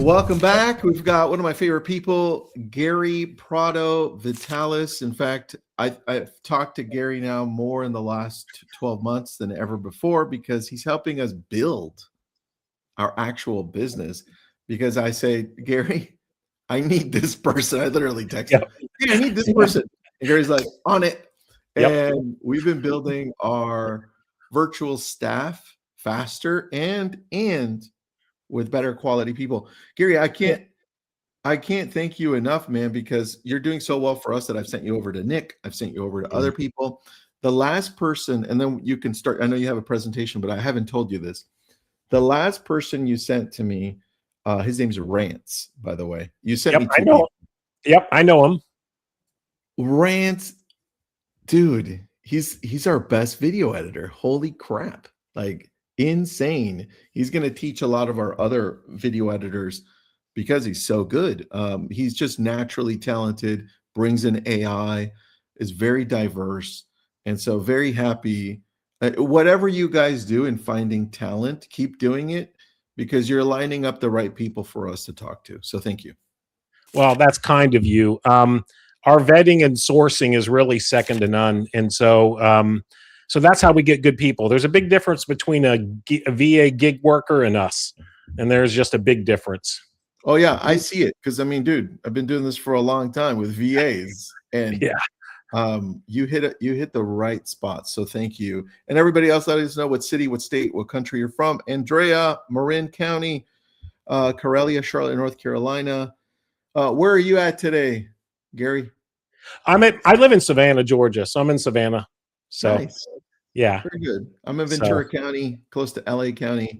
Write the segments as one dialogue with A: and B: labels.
A: Welcome back. We've got one of my favorite people, Gary Prado Vitalis. In fact, I've talked to Gary now more in the last 12 months than ever before because he's helping us build our actual business. Because I say, Gary, I need this person. I literally text him, hey, I need this person. And Gary's like, on it. And we've been building our virtual staff faster and with better quality people. Gary, I can't thank you enough, man, because you're doing so well for us that I've sent you over to Nick. I've sent you over to other people. The last person, and then you can start. I know you have a presentation, but I haven't told you this. The last person you sent to me, his name's Rance, by the way. You sent me two
B: I know.
A: people.
B: Yep, I know him.
A: Rance, dude, he's our best video editor. Holy crap. Like, insane. He's going to teach a lot of our other video editors because he's so good. He's just naturally talented, brings in AI, is very diverse, and so very happy. Whatever you guys do in finding talent, keep doing it because you're lining up the right people for us to talk to. So thank you.
B: Well, that's kind of you. Our vetting and sourcing is really second to none, and so that's how we get good people. There's a big difference between a VA gig worker and us, and there's just a big difference.
A: Oh yeah, I see it because I mean, dude, I've been doing this for a long time with VAs, and you hit the right spot. So thank you, and everybody else. Let us know what city, what state, what country you're from. Andrea, Marin County, Corellia, Charlotte, North Carolina. Where are you at today, Gary?
B: I live in Savannah, Georgia, so I'm in Savannah. So
A: nice.
B: Yeah,
A: very good. I'm in Ventura County, close to LA County.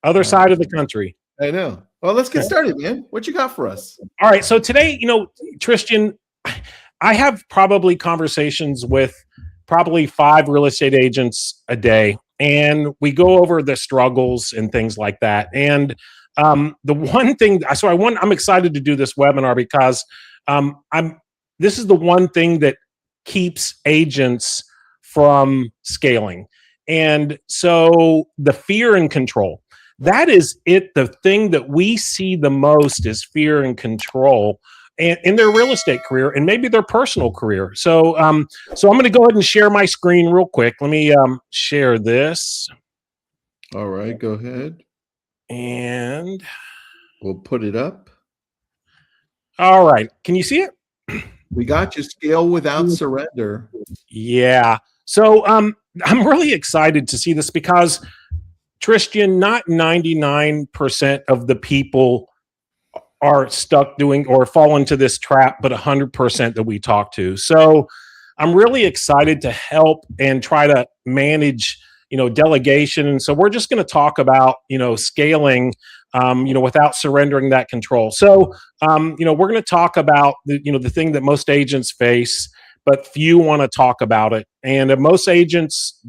B: Other side of the country.
A: I know. Well, let's get started, man. What you got for us?
B: All right. So today, Tristan, I have probably conversations with probably 5 real estate agents a day, and we go over the struggles and things like that. And the one thing, I'm excited to do this webinar because this is the one thing that keeps agents from scaling. And so the fear and control, that is it. The thing that we see the most is fear and control and in their real estate career and maybe their personal career. So I'm going to go ahead and share my screen real quick. Let me share this.
A: All right, go ahead.
B: And
A: we'll put it up.
B: All right. Can you see it?
A: We got you. Scale without surrender.
B: Yeah. So I'm really excited to see this because, Tristan, not 99% of the people are stuck doing or fall into this trap, but 100% that we talk to. So I'm really excited to help and try to manage, delegation. And so we're just going to talk about, scaling, without surrendering that control. So, we're going to talk about the thing that most agents face, but few want to talk about it. And most agents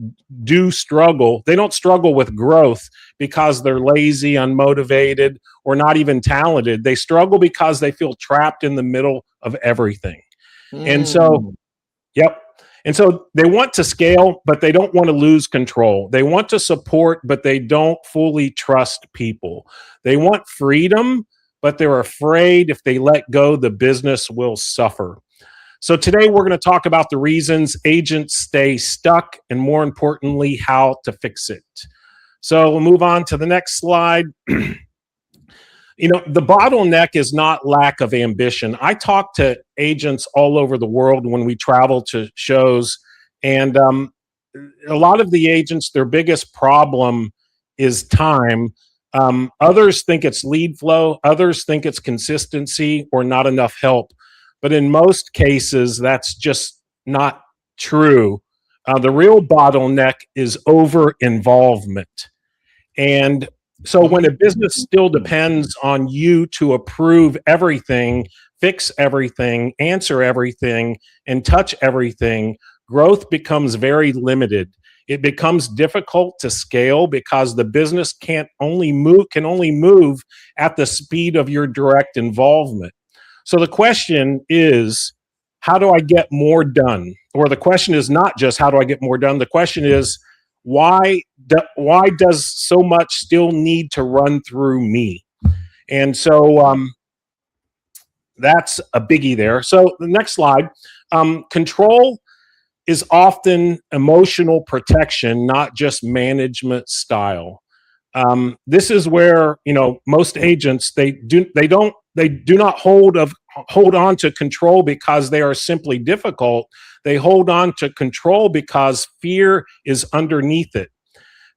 B: do struggle. They don't struggle with growth because they're lazy, unmotivated, or not even talented. They struggle because they feel trapped in the middle of everything. And so, And so they want to scale, but they don't want to lose control. They want to support, but they don't fully trust people. They want freedom, but they're afraid if they let go, the business will suffer. So today we're going to talk about the reasons agents stay stuck and, more importantly, how to fix it. So we'll move on to the next slide. The bottleneck is not lack of ambition. I talk to agents all over the world when we travel to shows, and a lot of the agents, their biggest problem is time. Others think it's lead flow. Others think it's consistency or not enough help. But in most cases, that's just not true. The real bottleneck is over-involvement. And so when a business still depends on you to approve everything, fix everything, answer everything, and touch everything, growth becomes very limited. It becomes difficult to scale because the business can only move at the speed of your direct involvement. So the question is, how do I get more done? Or the question is not just how do I get more done? The question is, why does so much still need to run through me? And so that's a biggie there. So the next slide, control is often emotional protection, not just management style. This is where, you know, most agents, they do not hold on to control because they are simply difficult. They hold on to control because fear is underneath it.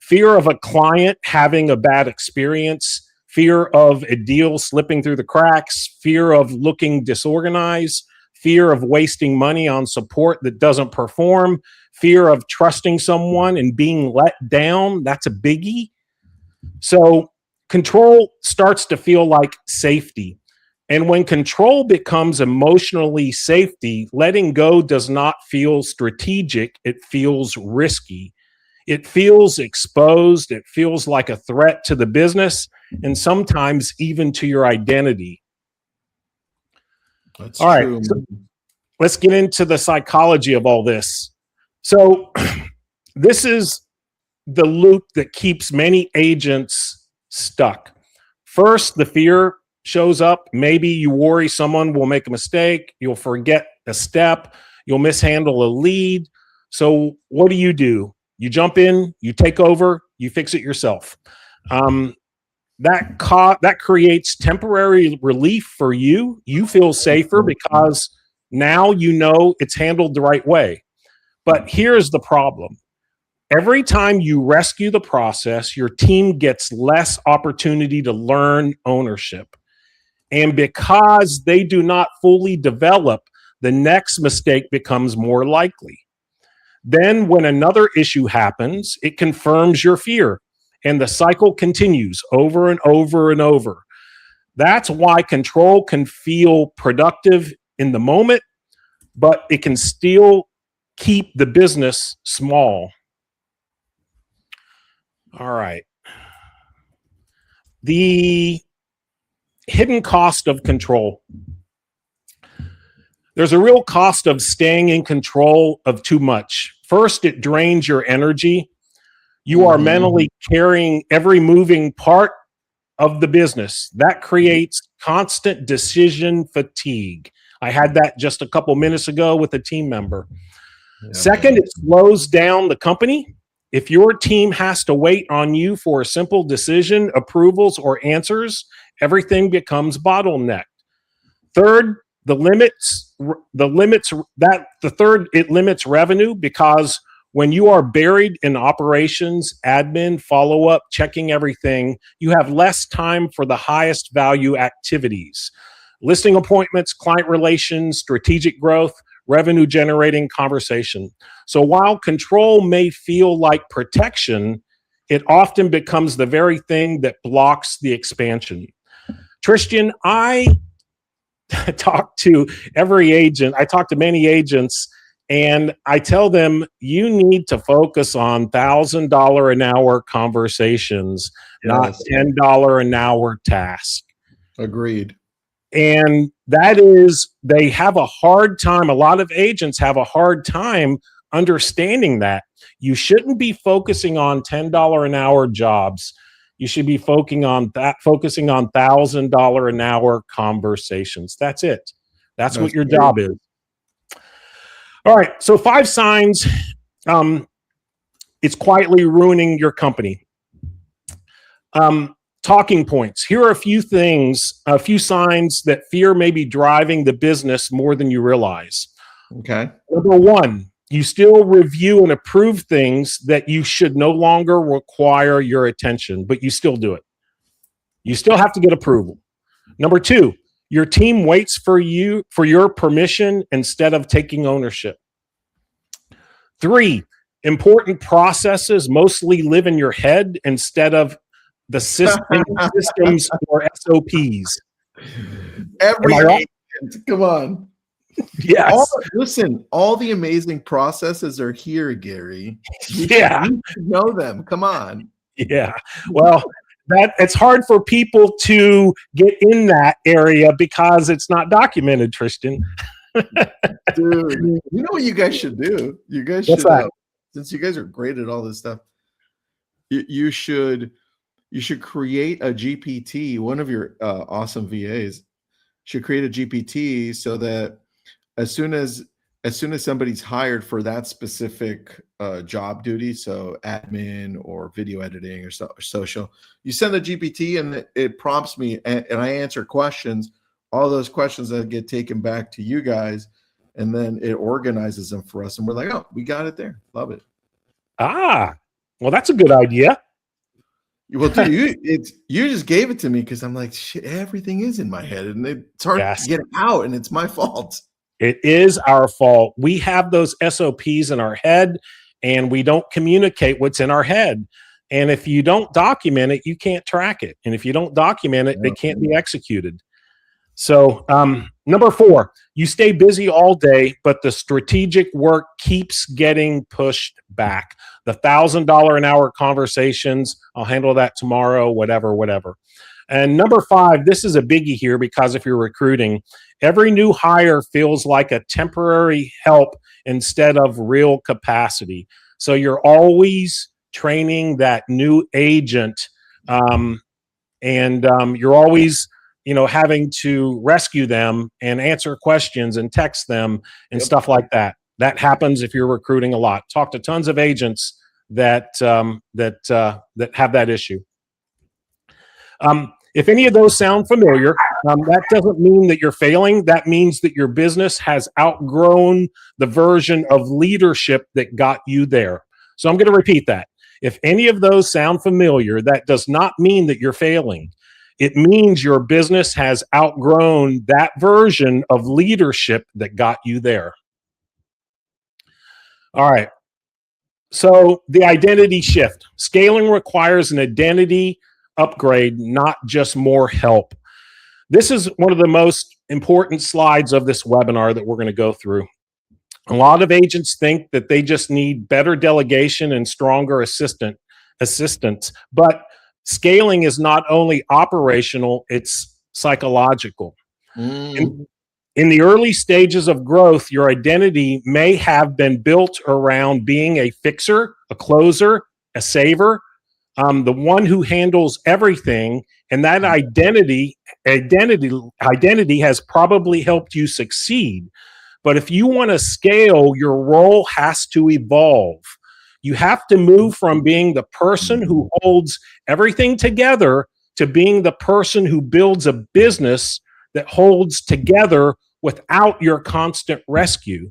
B: Fear of a client having a bad experience, fear of a deal slipping through the cracks, fear of looking disorganized, fear of wasting money on support that doesn't perform, fear of trusting someone and being let down. That's a biggie. So control starts to feel like safety. And when control becomes emotionally safety, letting go does not feel strategic. It feels risky. It feels exposed. It feels like a threat to the business and sometimes even to your identity.
A: That's
B: all
A: true.
B: Right. So let's get into the psychology of all this. So this is the loop that keeps many agents stuck. First, the fear shows up. Maybe you worry someone will make a mistake. You'll forget a step. You'll mishandle a lead. So what do? You jump in, you take over, you fix it yourself. That creates temporary relief for you. You feel safer because now you know it's handled the right way. But here's the problem. Every time you rescue the process, your team gets less opportunity to learn ownership. And because they do not fully develop, the next mistake becomes more likely. Then when another issue happens, it confirms your fear, and the cycle continues over and over and over. That's why control can feel productive in the moment, but it can still keep the business small. All right. The hidden cost of control. There's a real cost of staying in control of too much. First, it drains your energy. You are mentally carrying every moving part of the business. That creates constant decision fatigue. I had that just a couple minutes ago with a team member. Yeah. Second, it slows down the company. If your team has to wait on you for a simple decision, approvals, or answers, everything becomes bottlenecked. Third, it limits revenue because when you are buried in operations, admin, follow-up, checking everything, you have less time for the highest value activities. Listing appointments, client relations, strategic growth, revenue generating conversation. So while control may feel like protection, it often becomes the very thing that blocks the expansion. Tristan, I talk to every agent. I talk to many agents, and I tell them you need to focus on $1,000 an hour conversations, not $10 an hour tasks.
A: Agreed.
B: And that is, they have a hard time. A lot of agents have a hard time understanding that. You shouldn't be focusing on $10 an hour jobs. You should be focusing on $1,000 an hour conversations. That's it. That's what your job is. All right. So 5 signs it's quietly ruining your company. Talking points. Here are a few signs that fear may be driving the business more than you realize.
A: Okay.
B: Number 1, you still review and approve things that you should no longer require your attention, but you still do it. You still have to get approval. Number 2, your team waits for your permission instead of taking ownership. 3, important processes mostly live in your head instead of the systems or SOPs.
A: Every agent, come on.
B: Yes.
A: Listen, all the amazing processes are here, Gary. You should know them. Come on.
B: Yeah. Well, it's hard for people to get in that area because it's not documented, Tristan.
A: Dude, you know what you guys should do? You guys should, since you guys are great at all this stuff, you should You should create a GPT. One of your awesome VAs should create a GPT so that as soon as somebody's hired for that specific job duty, so admin or video editing or social, you send the GPT and it prompts me and I answer questions. All those questions that get taken back to you guys, and then it organizes them for us. And we're like, oh, we got it there. Love it.
B: Ah, well, that's a good idea.
A: Well, dude, you just gave it to me because I'm like, shit, everything is in my head and it's hard to get it out, and it's my fault.
B: It is our fault. We have those SOPs in our head and we don't communicate what's in our head. And if you don't document it, you can't track it. And if you don't document it, it can't be executed. So number 4, you stay busy all day, but the strategic work keeps getting pushed back. The $1,000 an hour conversations, I'll handle that tomorrow, whatever. And number 5, this is a biggie here because if you're recruiting, every new hire feels like a temporary help instead of real capacity. So you're always training that new agent, and you're always having to rescue them and answer questions and text them and stuff like that. That happens if you're recruiting a lot. Talk to tons of agents that have that issue. If any of those sound familiar, that doesn't mean that you're failing. That means that your business has outgrown the version of leadership that got you there. So I'm going to repeat that. If any of those sound familiar, that does not mean that you're failing. It means your business has outgrown that version of leadership that got you there. All right. So the identity shift. Scaling requires an identity upgrade, not just more help. This is one of the most important slides of this webinar that we're going to go through. A lot of agents think that they just need better delegation and stronger assistance, but scaling is not only operational, it's psychological. In the early stages of growth, your identity may have been built around being a fixer, a closer, a saver, the one who handles everything, and that identity has probably helped you succeed. But if you want to scale, your role has to evolve. You have to move from being the person who holds everything together to being the person who builds a business that holds together without your constant rescue.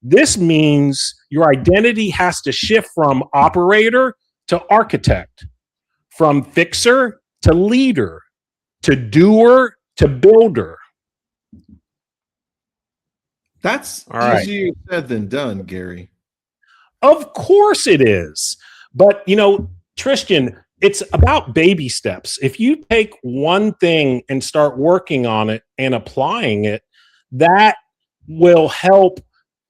B: This means your identity has to shift from operator to architect, from fixer to leader, to doer to builder.
A: That's easier said than done, Gary.
B: Of course it is. But, Tristan, it's about baby steps. If you take one thing and start working on it and applying it, that will help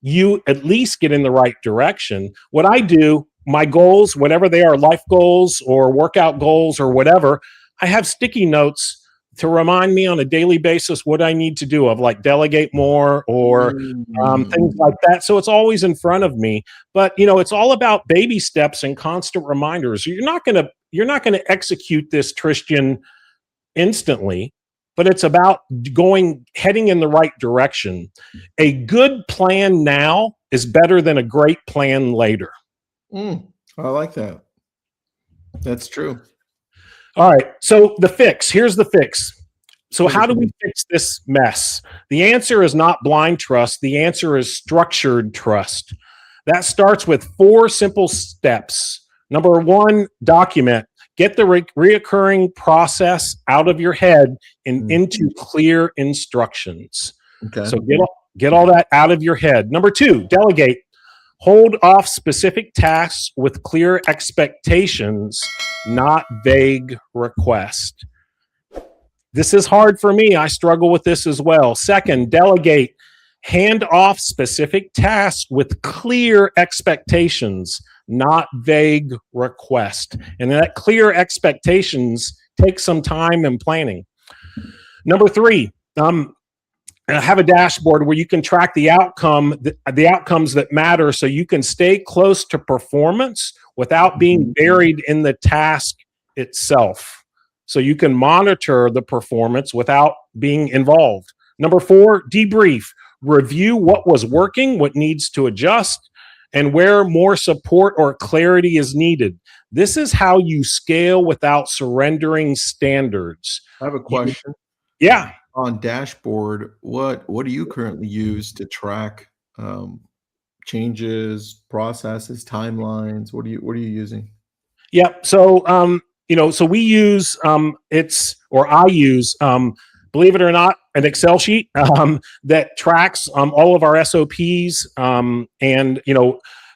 B: you at least get in the right direction. What I do, my goals, whatever they are, life goals or workout goals or whatever, I have sticky notes to remind me on a daily basis what I need to do, of like delegate more or things like that. So it's always in front of me. But it's all about baby steps and constant reminders. You're not gonna execute this, Tristan, instantly, but it's about heading in the right direction. A good plan now is better than a great plan later.
A: I like that. That's true.
B: All right. So the fix, here's the fix. So how do we fix this mess? The answer is not blind trust. The answer is structured trust. That starts with 4 simple steps. Number 1, document. Get the reoccurring process out of your head and into clear instructions. Okay. So get all that out of your head. Number 2, delegate. Hold off specific tasks with clear expectations, not vague requests. This is hard for me. I struggle with this as well. Second, delegate. Hand off specific tasks with clear expectations, not vague requests. And that clear expectations take some time and planning. Number 3, have a dashboard where you can track the outcomes that matter, so you can stay close to performance without being buried in the task itself. So you can monitor the performance without being involved. Number 4, debrief. Review what was working, what needs to adjust, and where more support or clarity is needed. This is how you scale without surrendering standards.
A: I have a question.
B: Yeah.
A: On dashboard, what do you currently use to track changes, processes, timelines? What are you using?
B: Yep. So, so we use, I use, believe it or not, an Excel sheet that tracks all of our SOPs.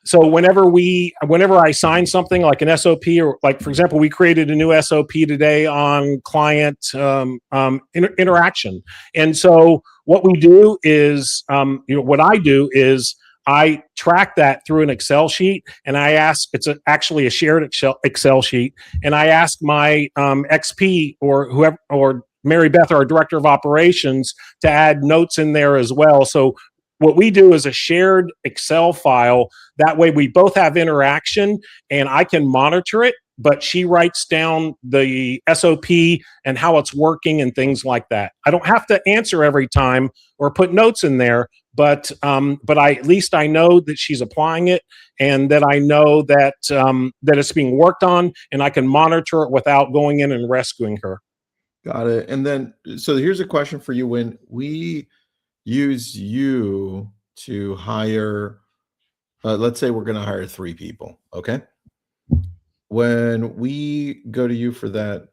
B: So whenever I sign something like an SOP, or like, for example, we created a new SOP today on client interaction. And so what we do is, what I do is I track that through an Excel sheet, and I ask, actually a shared Excel sheet, and I ask my XP or whoever, or Mary Beth, our director of operations, to add notes in there as well. So what we do is a shared Excel file. That way we both have interaction and I can monitor it, but she writes down the SOP and how it's working and things like that. I don't have to answer every time or put notes in there, but at least I know that she's applying it, and that I know that that it's being worked on, and I can monitor it without going in and rescuing her.
A: Got it. And then, so here's a question for you. When we use you to hire, let's say we're going to hire 3 people, okay? When we go to you for that,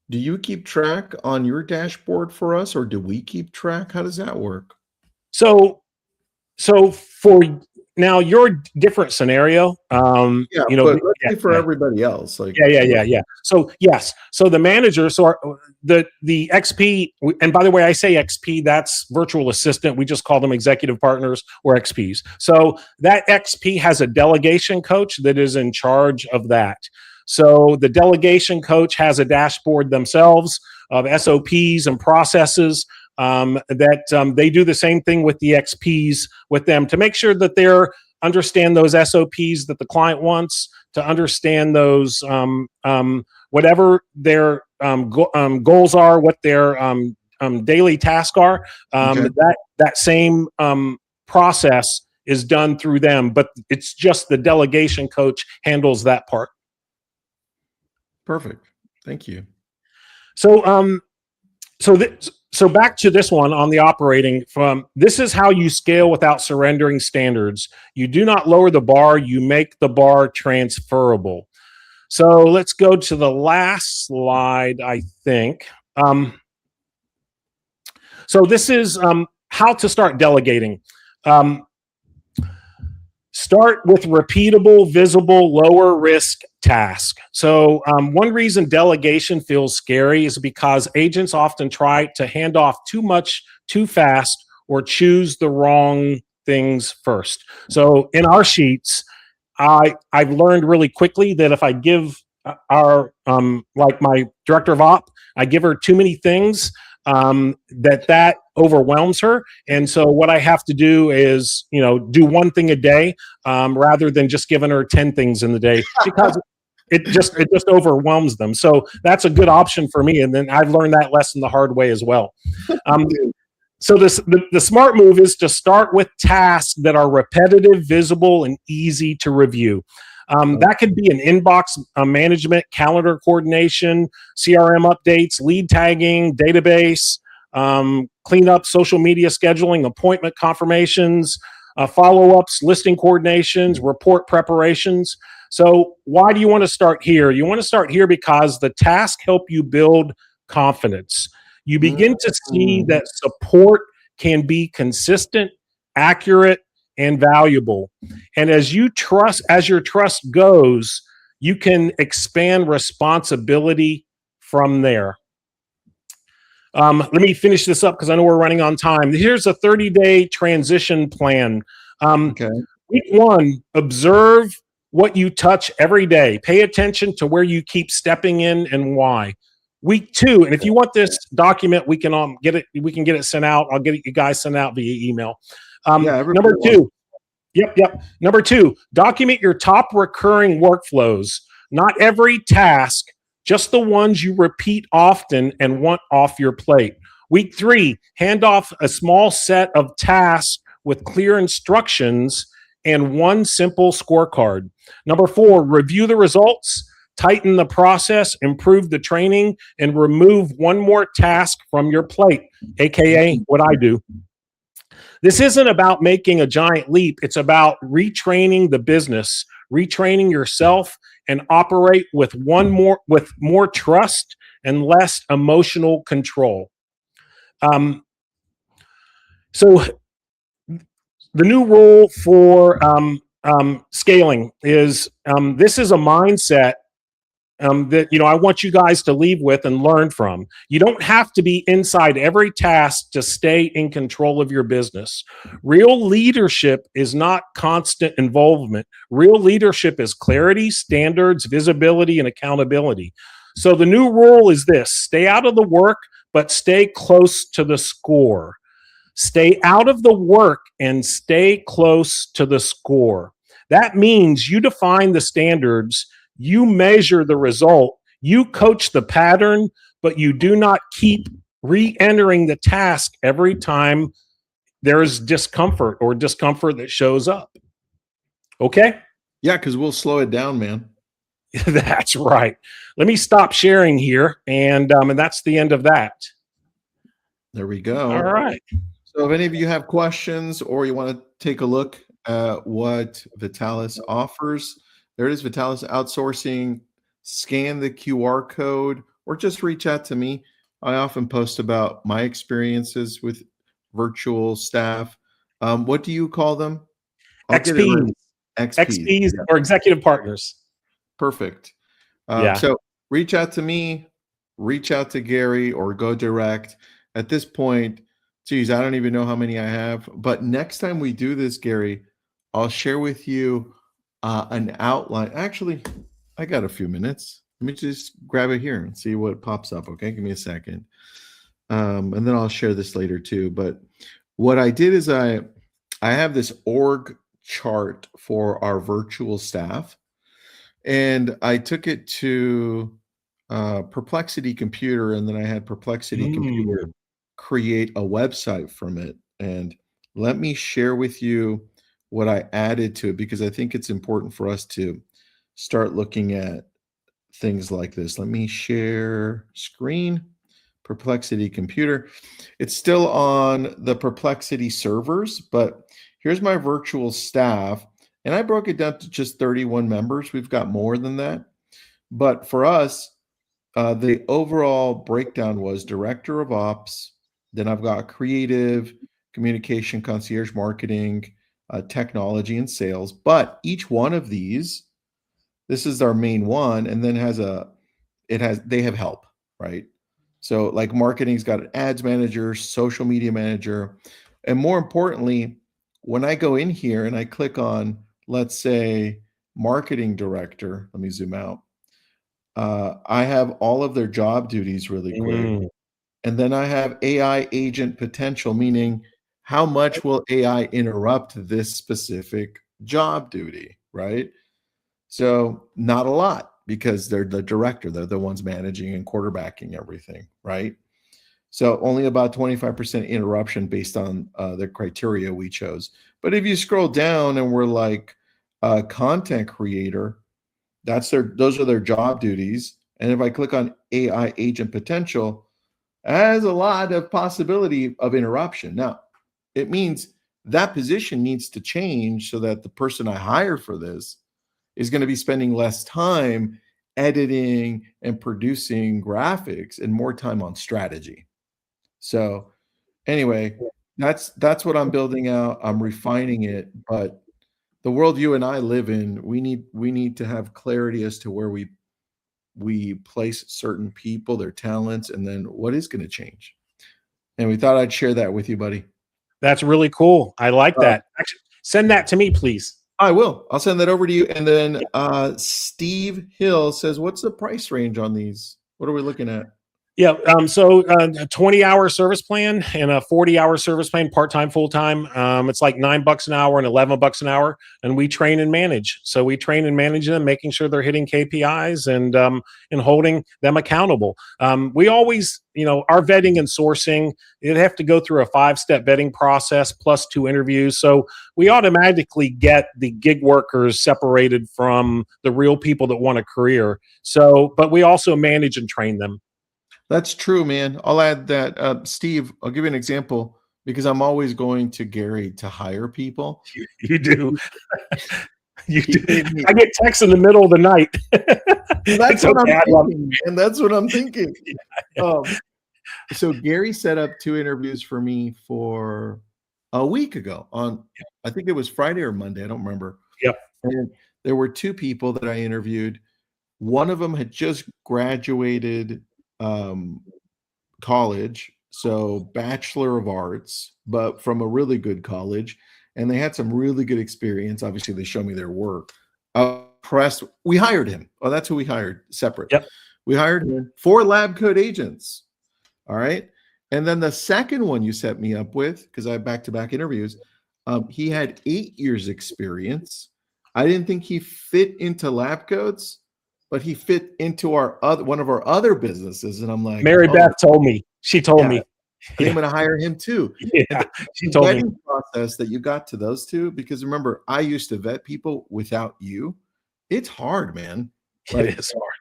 A: do you keep track on your dashboard for us, or do we keep track? How does that work?
B: So for now, your different scenario,
A: but let's say for everybody else, like
B: yeah. So yes, so the manager, the XP, and by the way, I say XP, that's virtual assistant. We just call them executive partners or XPs. So that XP has a delegation coach that is in charge of that. So the delegation coach has a dashboard themselves of SOPs and processes. That they do the same thing with the XPs with them to make sure that they're understand those SOPs that the client wants, to understand those whatever their goals are, what their daily tasks are. That same process is done through them, but it's just the delegation coach handles that part.
A: Perfect. Thank you.
B: So back to this one on the operating from, this is how you scale without surrendering standards. You do not lower the bar, you make the bar transferable. So let's go to the last slide, I think. So this is how to start delegating. Start with repeatable, visible, lower risk task. So one reason delegation feels scary is because agents often try to hand off too much too fast or choose the wrong things first. So in our sheets, I've learned really quickly that if I give our like my director of op, I give her too many things, that overwhelms her. And so what I have to do is, do one thing a day, rather than just giving her 10 things in the day, because it just overwhelms them. So that's a good option for me. And then I've learned that lesson the hard way as well. So the smart move is to start with tasks that are repetitive, visible, and easy to review. That could be an inbox management, calendar coordination, CRM updates, lead tagging, database, cleanup, social media scheduling, appointment confirmations, follow-ups, listing coordinations, report preparations. So why do you want to start here? You want to start here because the tasks help you build confidence. You begin to see that support can be consistent, accurate, and valuable. And as your trust goes, you can expand responsibility from there. Let me finish this up because I know we're running on time. Here's a 30-day transition plan. Week 1, observe what you touch every day. Pay attention to where you keep stepping in and why. Week 2, and if you want this document, we can get it. We can get it sent out. I'll get it you guys sent out via email. Number 2. Yep. Number 2, document your top recurring workflows. Not every task, just the ones you repeat often and want off your plate. Week 3, hand off a small set of tasks with clear instructions and one simple scorecard. Number 4, review the results, tighten the process, improve the training, and remove one more task from your plate, AKA what I do. This isn't about making a giant leap. It's about retraining the business, retraining yourself, and operate with more trust and less emotional control. So the new rule for scaling is this is a mindset that I want you guys to leave with and learn from. You don't have to be inside every task to stay in control of your business. Real leadership is not constant involvement. Real leadership is clarity, standards, visibility, and accountability. So the new rule is this: stay out of the work, but stay close to the score. Stay out of the work and stay close to the score. That means you define the standards, you measure the result, you coach the pattern, but you do not keep re-entering the task every time there's discomfort that shows up. Okay?
A: Yeah, because we'll slow it down, man.
B: That's right. Let me stop sharing here, and that's the end of that.
A: There we go.
B: All right.
A: So if any of you have questions or you want to take a look at what Vitalis offers, there it is, Vitalis Outsourcing. Scan the QR code or just reach out to me. I often post about my experiences with virtual staff. What do you call them?
B: XPs. XPs or executive partners.
A: Perfect.
B: Yeah.
A: So reach out to me, reach out to Gary, or go direct. At this point, geez, I don't even know how many I have. But next time we do this, Gary, I'll share with you an outline. Actually, I got a few minutes. Let me just grab it here and see what pops up. Okay, give me a second. And then I'll share this later too. But what I did is I have this org chart for our virtual staff. And I took it to Perplexity Computer, and then I had Perplexity Computer create a website from it. And let me share with you what I added to it, because I think it's important for us to start looking at things like this. Let me share screen, Perplexity Computer. It's still on the Perplexity servers, but here's my virtual staff. And I broke it down to just 31 members. We've got more than that. But for us, the overall breakdown was director of ops. Then I've got creative, communication, concierge marketing, technology, and sales. But each one of these, this is our main one, and then they have help, right? So like marketing's got an ads manager, social media manager. And more importantly, when I go in here and I click on, let's say, marketing director, let me zoom out. I have all of their job duties really quick. And then I have AI agent potential, meaning how much will AI interrupt this specific job duty, right? So not a lot, because they're the director. They're the ones managing and quarterbacking everything, right? So only about 25% interruption based on the criteria we chose. But if you scroll down and we're like a content creator, those are their job duties. And if I click on AI agent potential, it has a lot of possibility of interruption. Now, it means that position needs to change so that the person I hire for this is going to be spending less time editing and producing graphics and more time on strategy. So anyway, that's what I'm building out. I'm refining it, but the world you and I live in, we need to have clarity as to where we place certain people, their talents, and then what is going to change. And we thought I'd share that with you, buddy.
B: That's really cool. I like that. Actually, send that to me, please.
A: I will. I'll send that over to you. And then Steve Hill says, what's the price range on these? What are we looking at?
B: Yeah. So a 20-hour service plan and a 40-hour service plan, part-time, full-time. It's like $9 an hour and $11 an hour. And we train and manage. So we train and manage them, making sure they're hitting KPIs and holding them accountable. We always, our vetting and sourcing, it'd have to go through a 5-step vetting process plus 2 interviews. So we automatically get the gig workers separated from the real people that want a career. So, but we also manage and train them.
A: That's true, man. I'll add that, Steve, I'll give you an example because I'm always going to Gary to hire people.
B: You do. You do. I get texts in the middle of the night.
A: That's what I'm thinking, and that's what I'm thinking. So Gary set up 2 interviews for me for a week ago on, I think it was Friday or Monday. I don't remember.
B: Yep.
A: And there were 2 people that I interviewed. One of them had just graduated college, so Bachelor of Arts, but from a really good college, and they had some really good experience. Obviously, they showed me their work. Impressed. We hired him. Oh, that's who we hired separate.
B: Yep.
A: We hired him 4 lab coat agents. All right. And then the second one you set me up with, because I have back-to-back interviews, he had 8 years experience. I didn't think he fit into lab coats, but he fit into one of our other businesses. And I'm like,
B: Mary Beth told me. She told me.
A: I'm going to hire him too.
B: Yeah, she told me.
A: The vetting process that you got to those 2, because remember, I used to vet people without you. It's hard, man.
B: It is hard.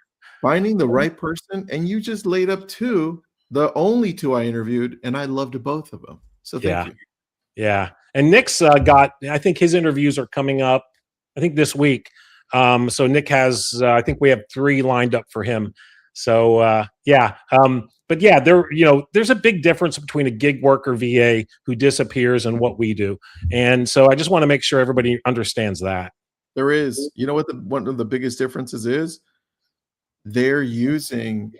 A: Finding the right person, and you just laid up 2, the only 2 I interviewed, and I loved both of them. So thank you.
B: Yeah. And Nick's I think his interviews are coming up, I think this week. So Nick has, I think we have 3 lined up for him. So, but yeah, there's a big difference between a gig worker VA who disappears and what we do. And so I just want to make sure everybody understands that.
A: There is, you know what one of the biggest differences is? They're using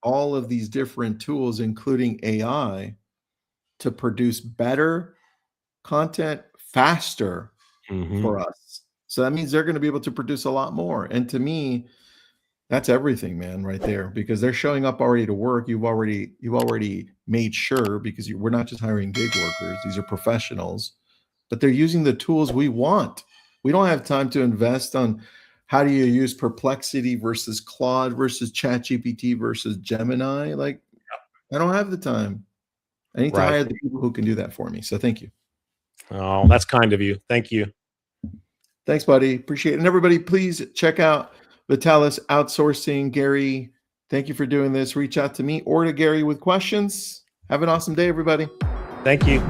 A: all of these different tools, including AI, to produce better content faster for us. So that means they're going to be able to produce a lot more. And to me, that's everything, man, right there, because they're showing up already to work. You've already made sure, because we're not just hiring gig workers. These are professionals, but they're using the tools we want. We don't have time to invest on how do you use Perplexity versus Claude versus ChatGPT versus Gemini. Like, I don't have the time. I need to hire the people who can do that for me. So thank you.
B: Oh, that's kind of you. Thank you.
A: Thanks, buddy. Appreciate it. And everybody, please check out Vitalis Outsourcing. Gary, thank you for doing this. Reach out to me or to Gary with questions. Have an awesome day, everybody.
B: Thank you.